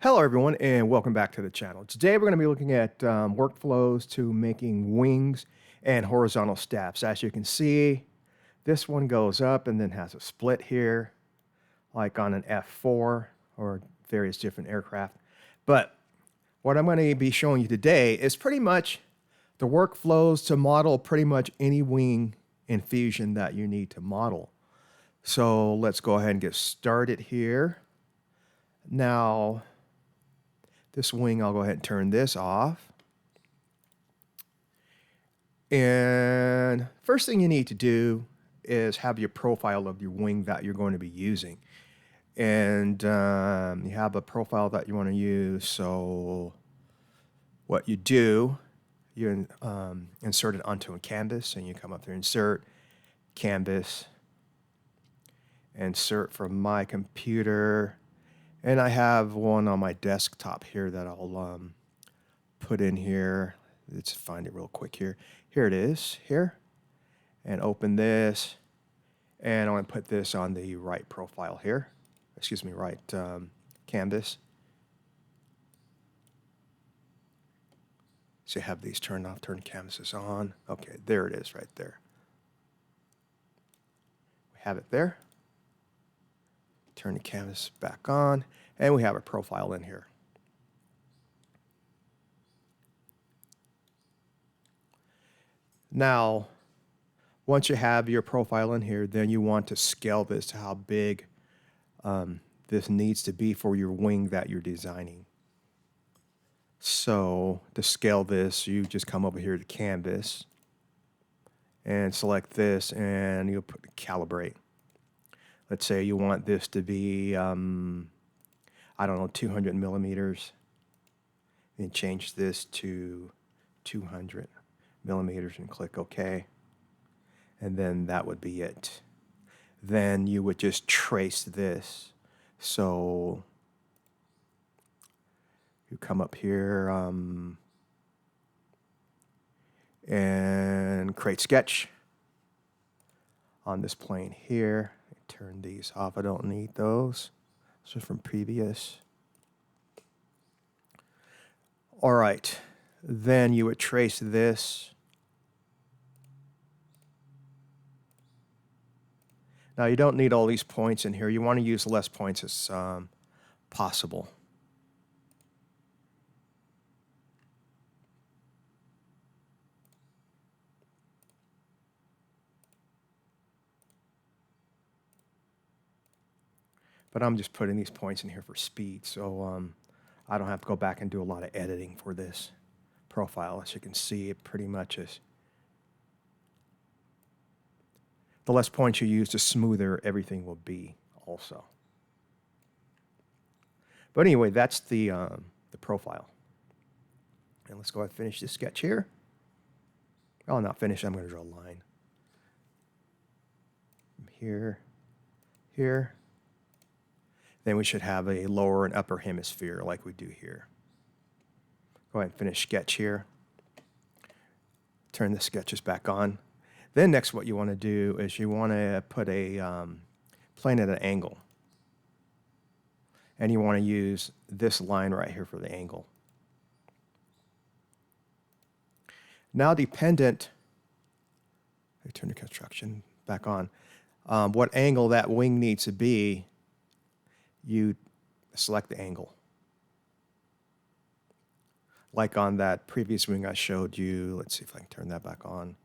Hello everyone and welcome back to the channel. Today we're going to be looking at workflows to making wings and horizontal steps. As you can see, this one goes up and then has a split here, like on an F4 or various different aircraft. But what I'm going to be showing you today is pretty much the workflows to model pretty much any wing in Fusion that you need to model. So let's go ahead and get started here. Now, this wing, I'll go ahead and turn this off. And first thing you need to do is have your profile of your wing that you're going to be using. And you have a profile that you want to use. So what you do, you insert it onto a canvas, and you come up there, insert, canvas, insert from my computer. And I have one on my desktop here that I'll put in here. Let's find it real quick here. Here it is, here. And open this. And I'm going to put this on the right profile here. Excuse me, right canvas. So you have these turned off, turn canvases on. Okay, there it is right there. We have it there. Turn the canvas back on, and we have a profile in here. Now, once you have your profile in here, then you want to scale this to how big this needs to be for your wing that you're designing. So to scale this, you just come over here to canvas and select this, and you'll put calibrate. Let's say you want this to be, I don't know, 200 millimeters. And change this to 200 millimeters and click OK. And then that would be it. Then you would just trace this. So you come up here and create sketch on this plane here. Turn these off. I don't need those. So from previous. All right. Then you would trace this. Now you don't need all these points in here. You want to use less points as possible. But I'm just putting these points in here for speed, so I don't have to go back and do a lot of editing for this profile. As you can see, it pretty much is. The less points you use, the smoother everything will be also. But anyway, that's the profile. And let's go ahead and finish this sketch here. Oh, not finish. I'm going to draw a line. From here, here. Then we should have a lower and upper hemisphere like we do here. Go ahead and finish sketch here. Turn the sketches back on. Then next what you want to do is you want to put a plane at an angle. And you want to use this line right here for the angle. Now dependent, I turn the construction back on, what angle that wing needs to be, you select the angle. Like on that previous wing I showed you, let's see if I can turn that back on.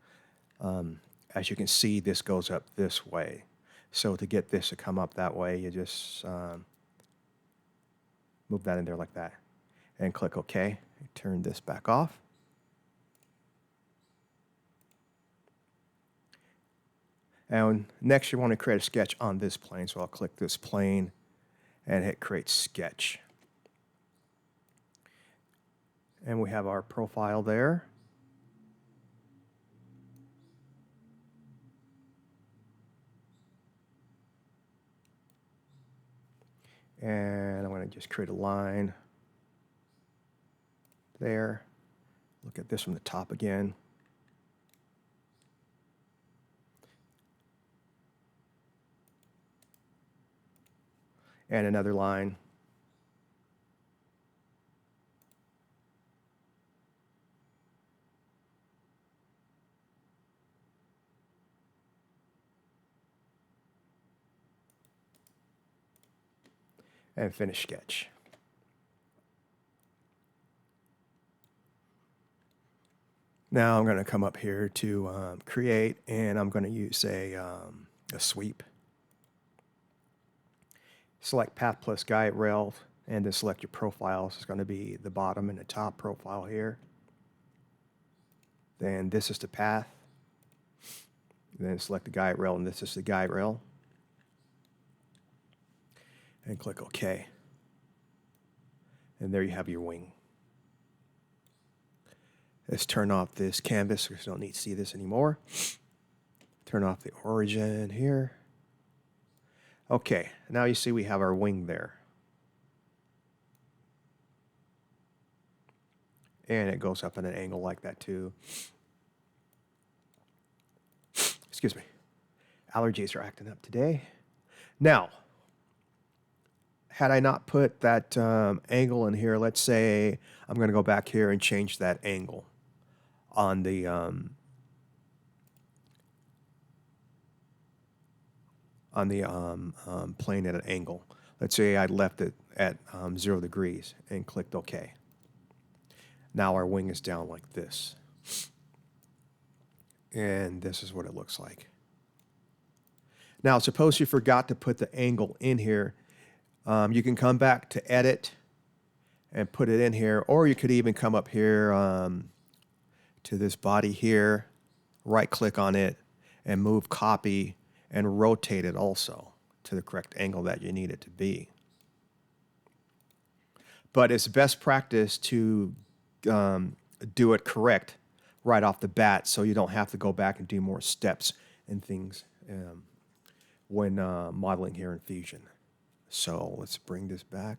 As you can see, this goes up this way. So to get this to come up that way, you just move that in there like that. And click OK. Turn this back off. And next you want to create a sketch on this plane. So I'll click this plane and hit create sketch. And we have our profile there. And I'm going to just create a line there. Look at this from the top again. And another line. and finish sketch. Now I'm going to come up here to create, and I'm going to use a sweep. Select path plus guide rail, and then select your profiles. It's going to be the bottom and the top profile here. Then this is the path. Then select the guide rail, and this is the guide rail. And click OK. And there you have your wing. Let's turn off this canvas because we don't need to see this anymore. Turn off the origin here. Okay, now you see we have our wing there. And it goes up at an angle like that too. Excuse me. Allergies are acting up today. Now, had I not put that angle in here, let's say I'm going to go back here and change that angle on the plane at an angle. Let's say I left it at 0 degrees and clicked OK. Now our wing is down like this. And this is what it looks like. Now, suppose you forgot to put the angle in here. You can come back to Edit and put it in here, or you could even come up here to this body here, right-click on it, and move Copy and rotate it also to the correct angle that you need it to be. But it's best practice to do it correct right off the bat so you don't have to go back and do more steps and things when modeling here in Fusion. So let's bring this back.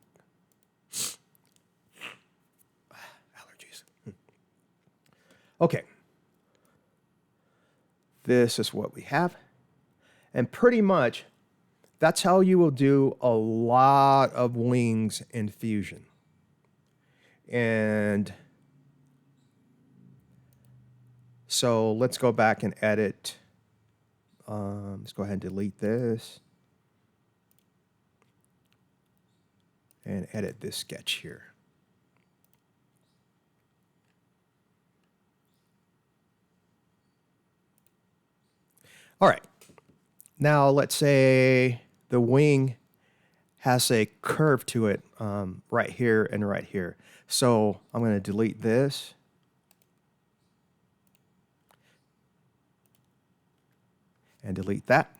Allergies. Okay. This is what we have. And pretty much, that's how you will do a lot of wings in Fusion. And so let's go back and edit. Let's go ahead and delete this. And edit this sketch here. All right. Now let's say the wing has a curve to it right here and right here. So I'm going to delete this. And delete that.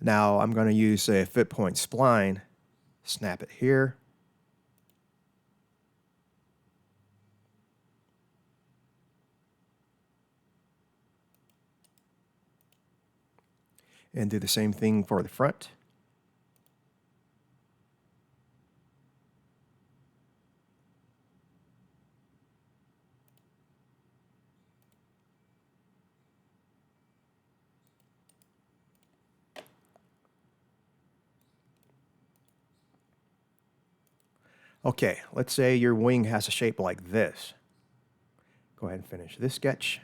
Now I'm going to use a fit point spline. Snap it here. And do the same thing for the front. Okay, let's say your wing has a shape like this. Go ahead and finish this sketch.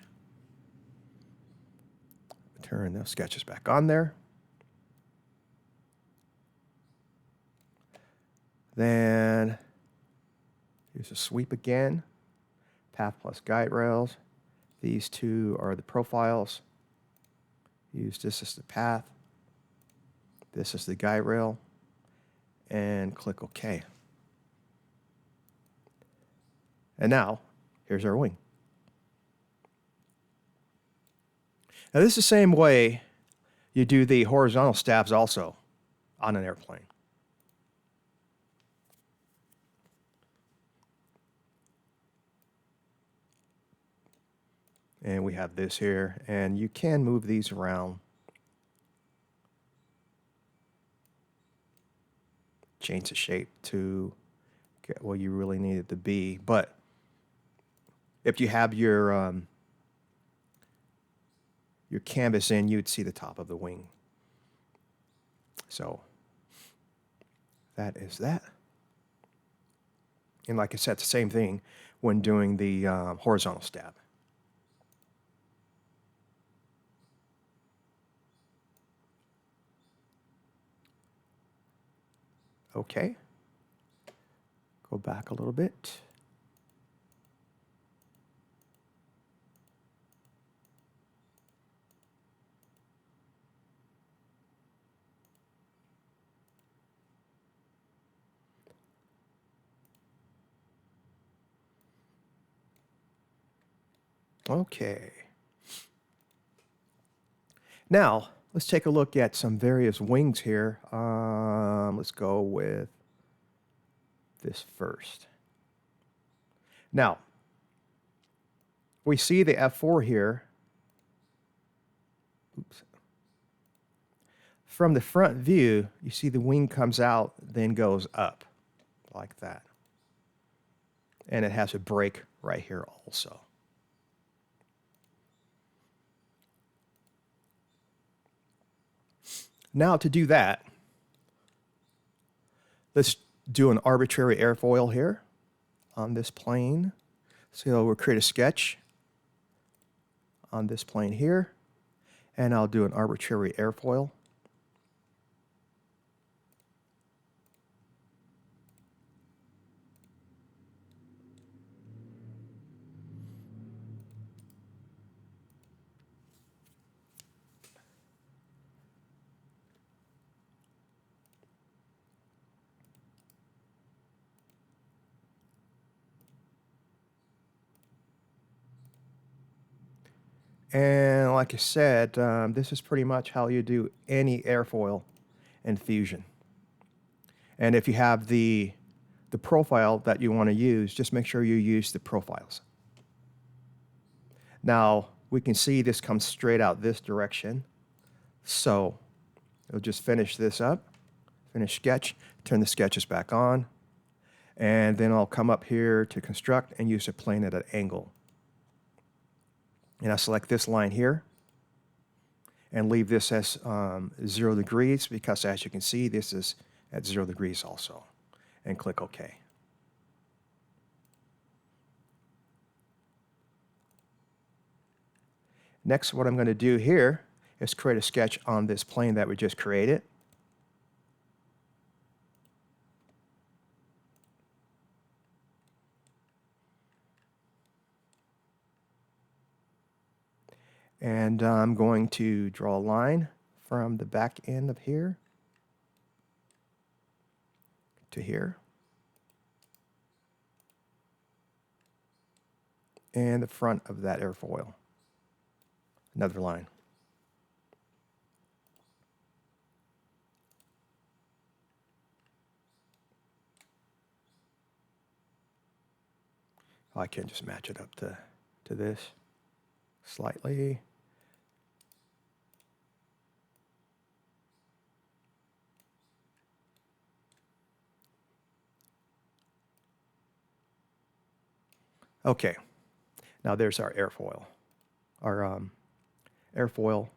Turn those sketches back on there. Then use a sweep again. Path plus guide rails. These two are the profiles. Use this as the path. This is the guide rail. And click OK. And now, here's our wing. Now this is the same way you do the horizontal stabs also on an airplane. And we have this here, and you can move these around. Change the shape to get what you really need it to be. But if you have your canvas in, you'd see the top of the wing. So that is that. And like I said, the same thing when doing the horizontal stab. OK. Go back a little bit. Okay. Now, let's take a look at some various wings here. Let's go with this first. Now, we see the F4 here. Oops. From the front view, you see the wing comes out, then goes up like that. And it has a break right here also. Now to do that, let's do an arbitrary airfoil here on this plane. So we'll create a sketch on this plane here, and I'll do an arbitrary airfoil. And like I said, this is pretty much how you do any airfoil in Fusion. And if you have the profile that you want to use, just make sure you use the profiles. Now, we can see this comes straight out this direction. So we'll just finish this up, finish sketch, turn the sketches back on, and then I'll come up here to construct and use a plane at an angle. And I select this line here and leave this as 0 degrees because, as you can see, this is at 0 degrees also. And click OK. Next, what I'm going to do here is create a sketch on this plane that we just created. And I'm going to draw a line from the back end of here to here. And the front of that airfoil. Another line. I can just match it up to this slightly. Okay, now there's our airfoil. Our airfoil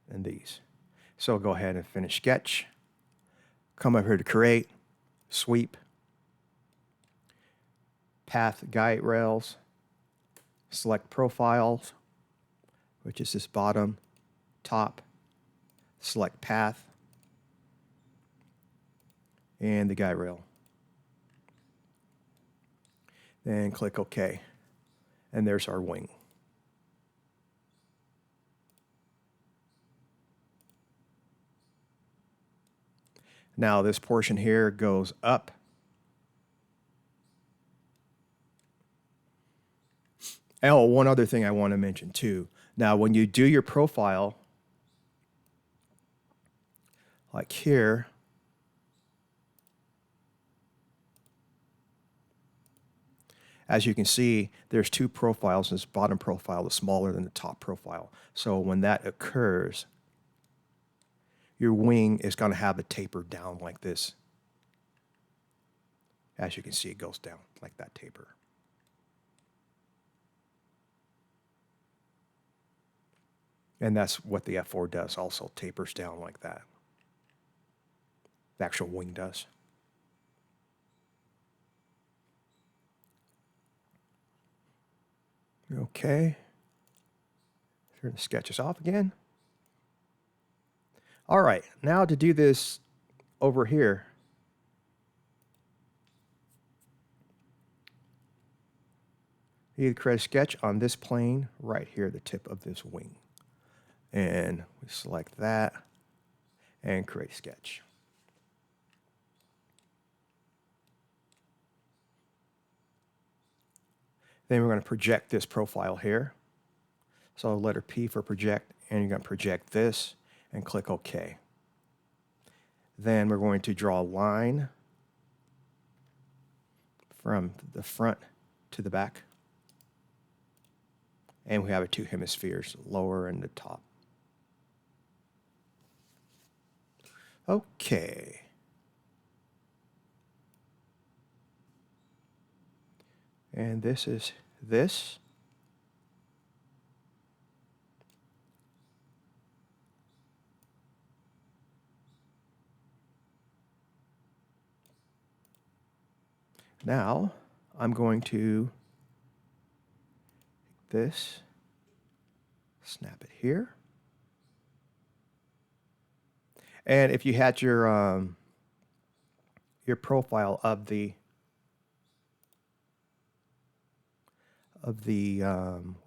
and these. So go ahead and finish sketch. Come over here to create, sweep, path guide rails, select profiles, which is this bottom, top, select path, and the guide rail. Then click OK. And there's our wing. Now this portion here goes up. Oh, one other thing I want to mention too. Now when you do your profile, like here, as you can see, there's two profiles. This bottom profile is smaller than the top profile. So when that occurs, your wing is going to have a taper down like this. As you can see, it goes down like that taper. And that's what the F4 does, also tapers down like that. The actual wing does. Okay. Turn the sketches off again. All right, now to do this over here, you need to create a sketch on this plane right here, the tip of this wing. And we select that and create sketch. Then we're going to project this profile here. So letter P for project, and you're going to project this and click OK. Then we're going to draw a line from the front to the back. And we have two hemispheres, lower and the top. Okay. And this is this. Now, I'm going to take this, snap it here. And if you had your profile of the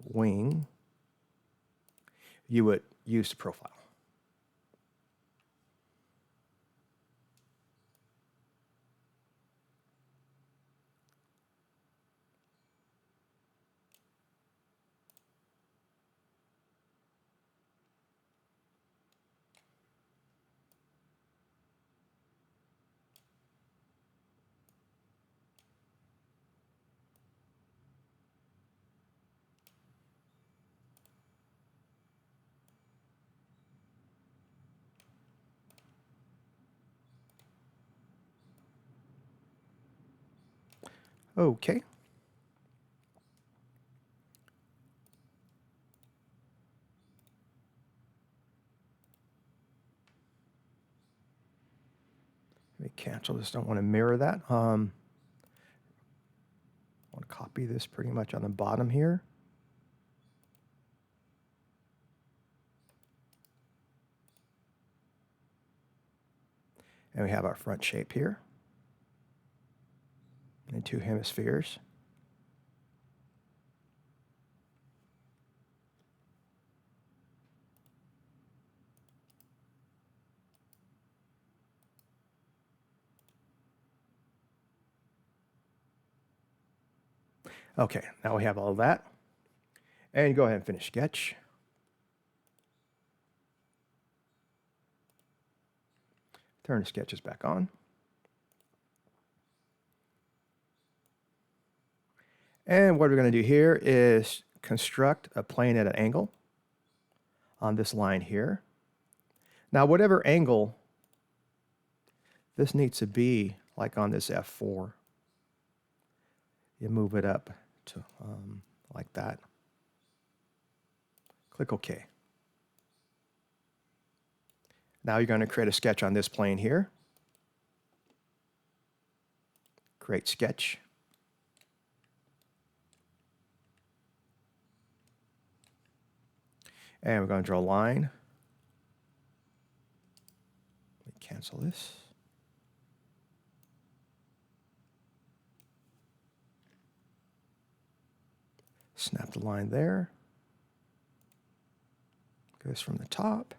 wing, you would use the profile. Okay. Let me cancel this. Don't want to mirror that. I want to copy this pretty much on the bottom here. And we have our front shape here. And two hemispheres. Okay, now we have all of that. And go ahead and finish sketch. Turn the sketches back on. And what we're going to do here is construct a plane at an angle on this line here. Now, whatever angle this needs to be, like on this F4, you move it up to like that. Click OK. Now you're going to create a sketch on this plane here. Create sketch. And we're going to draw a line. Let me cancel this. Snap the line there. Goes from the top.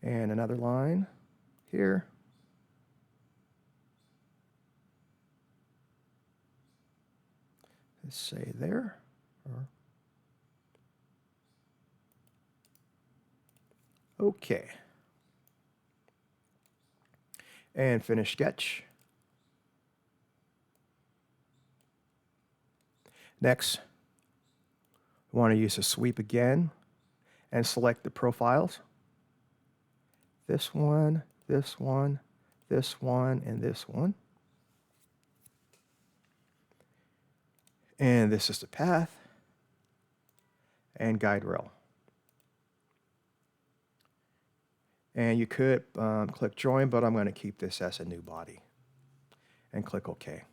And another line here. Let's say there. Okay. And finish sketch. Next, we want to use a sweep again and select the profiles. This one, this one, this one, and this one. And this is the path and guide rail. And you could click join, but I'm going to keep this as a new body and click OK.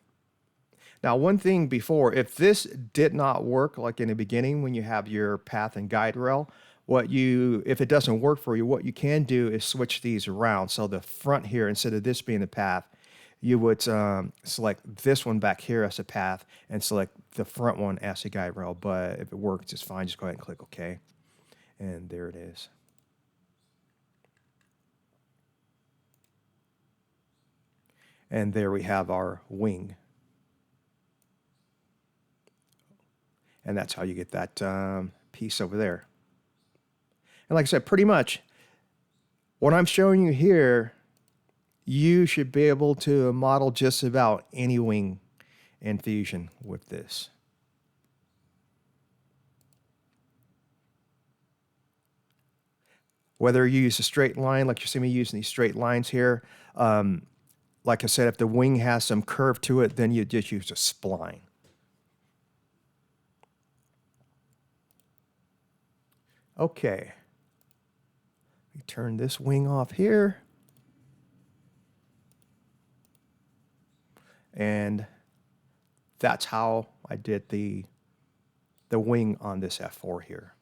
Now, one thing before, if this did not work, like in the beginning when you have your path and guide rail, if it doesn't work for you, what you can do is switch these around. So the front here, instead of this being the path, you would select this one back here as a path and select the front one as a guide rail. But if it works, it's fine. Just go ahead and click OK. And there it is. And there we have our wing. And that's how you get that piece over there. And like I said, pretty much what I'm showing you here, you should be able to model just about any wing in Fusion with this. Whether you use a straight line, like you see me using these straight lines here, like I said, if the wing has some curve to it, then you just use a spline. Okay. We turn this wing off here. And that's how I did the wing on this F4 here.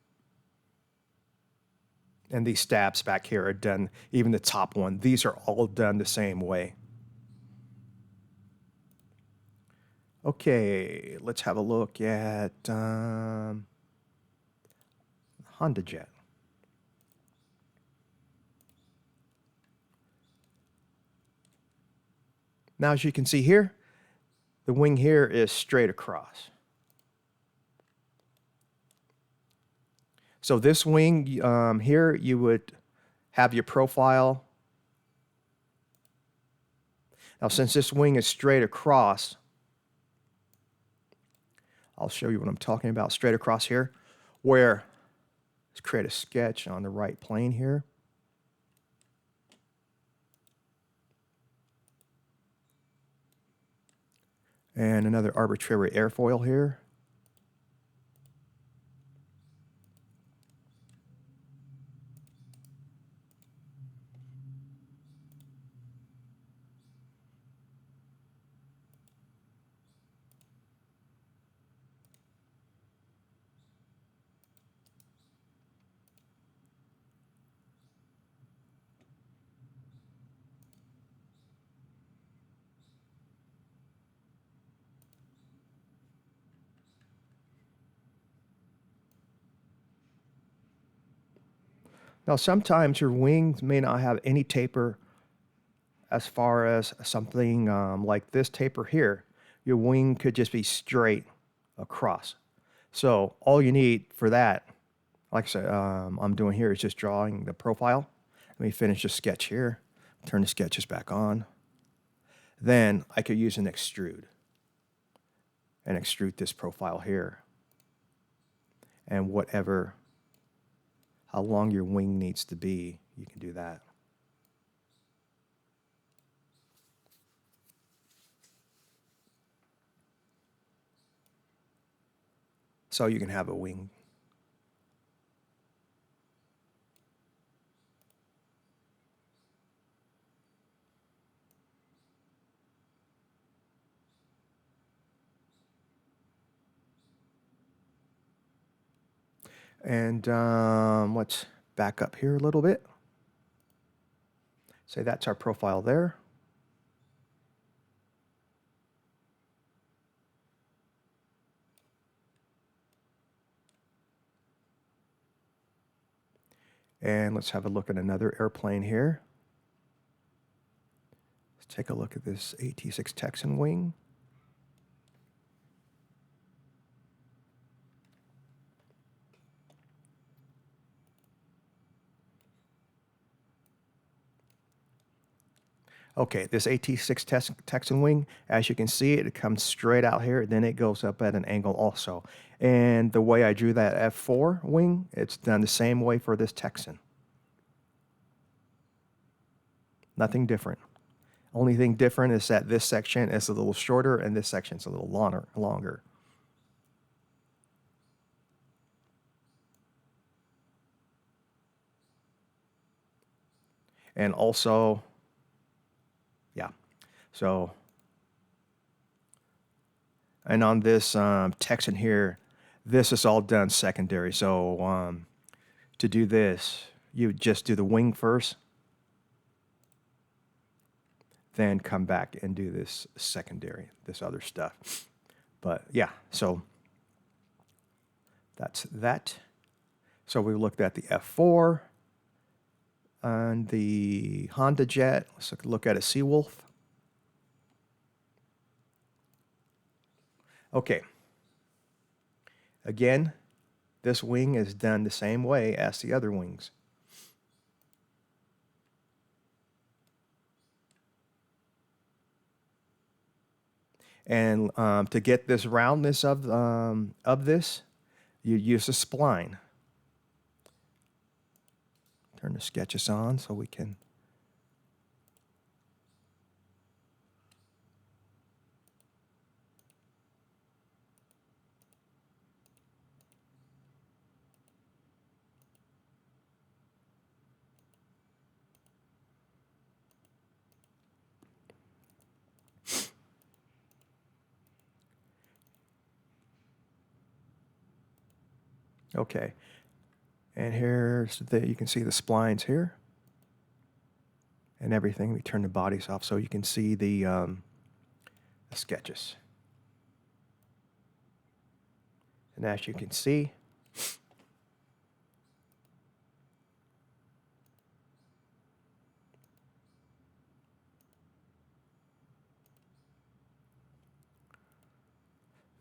And these stabs back here are done, even the top one, these are all done the same way. Okay, let's have a look at Honda Jet. Now, as you can see here, the wing here is straight across. So this wing here, you would have your profile. Now, since this wing is straight across, I'll show you what I'm talking about straight across here, where let's create a sketch on the right plane here. And another arbitrary airfoil here. Now, sometimes your wings may not have any taper as far as something like this taper here. Your wing could just be straight across. So all you need for that, like I said, I'm doing here is just drawing the profile. Let me finish the sketch here. Turn the sketches back on. Then I could use an extrude and extrude this profile here. And whatever, how long your wing needs to be, you can do that. So you can have a wing. And let's back up here a little bit. Say that's our profile there. And let's have a look at another airplane here. Let's take a look at this AT6 Texan wing. Okay, this AT6 Texan wing, as you can see, it comes straight out here, then it goes up at an angle also. And the way I drew that F4 wing, it's done the same way for this Texan. Nothing different. Only thing different is that this section is a little shorter and this section is a little longer. And also, yeah, so And on this text in here, this is all done secondary. So to do this, you just do the wing first, then come back and do this secondary, this other stuff. But yeah, so that's that. So we looked at the F4 and the Honda Jet. Let's look at a Seawolf. Okay. Again, this wing is done the same way as the other wings. And to get this roundness of this, you use a spline. Turn the sketches on so we can. Okay. And here's you can see the splines here and everything. We turn the bodies off so you can see the sketches. And as you can see,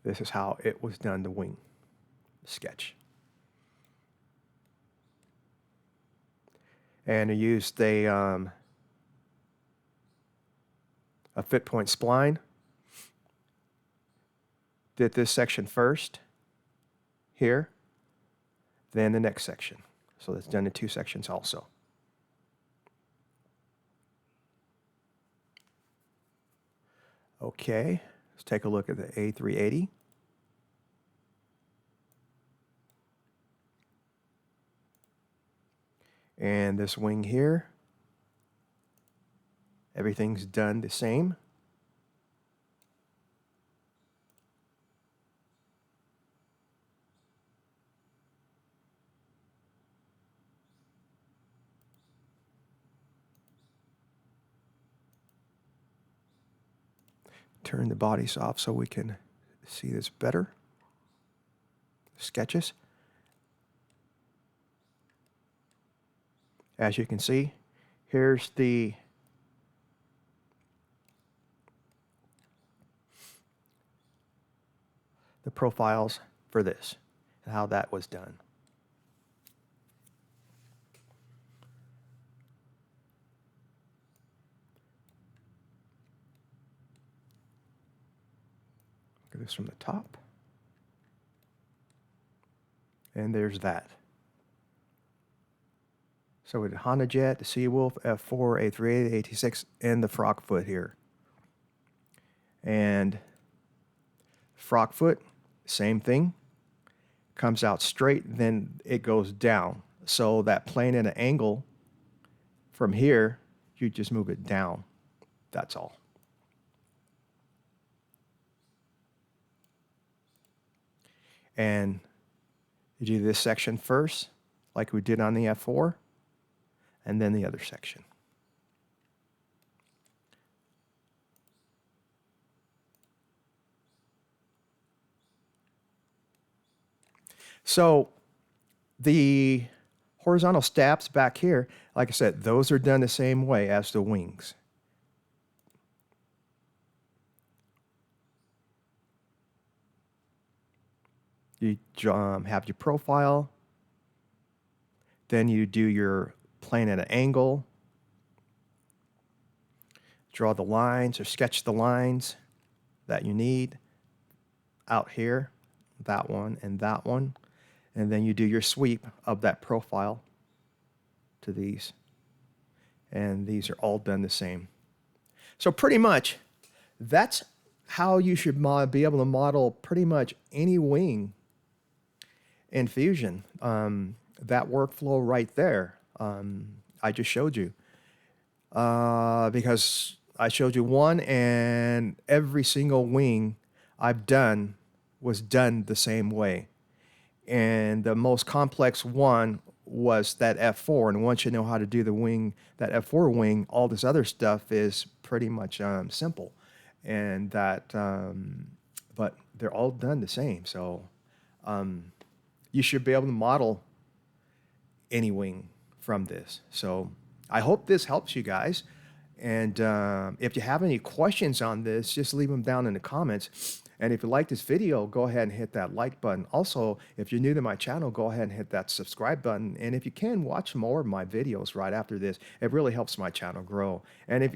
this is how it was done, the wing sketch. And I used a fit point spline. Did this section first, here, then the next section. So that's done in 2 sections also. Okay, let's take a look at the A380. And this wing here, everything's done the same. Turn the bodies off so we can see this better. Sketches. As you can see, here's the profiles for this and how that was done. Look at this from the top. And there's that. So with the Honda Jet, the Seawolf, F4, A380, AT6, and the frog foot here. And frog foot, same thing. Comes out straight, then it goes down. So that plane at an angle from here, you just move it down. That's all. And you do this section first, like we did on the F4, and then the other section. So the horizontal stabs back here, like I said, those are done the same way as the wings. You have your profile, then you do your plane at an angle, draw the lines or sketch the lines that you need out here, that one and that one, and then you do your sweep of that profile to these, and these are all done the same. So pretty much that's how you should be able to model pretty much any wing in Fusion. That workflow right there, I just showed you. Because I showed you one, and every single wing I've done was done the same way. And the most complex one was that F4. And once you know how to do the wing, that F4 wing, all this other stuff is pretty much simple. And that, but they're all done the same. So you should be able to model any wing from this. So I hope this helps you guys. And if you have any questions on this, just leave them down in the comments. And if you like this video, go ahead and hit that like button. Also, if you're new to my channel, go ahead and hit that subscribe button. And if you can, watch more of my videos right after this. It really helps my channel grow. And if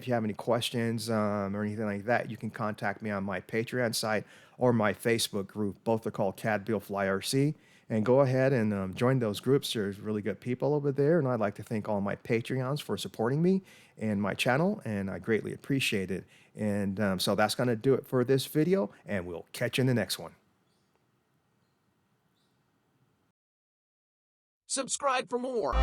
you have any questions or anything like that, you can contact me on my Patreon site or my Facebook group. Both are called CAD Build Fly RC. And go ahead and join those groups. There's really good people over there. And I'd like to thank all my Patreons for supporting me and my channel. And I greatly appreciate it. And so that's going to do it for this video. And we'll catch you in the next one. Subscribe for more.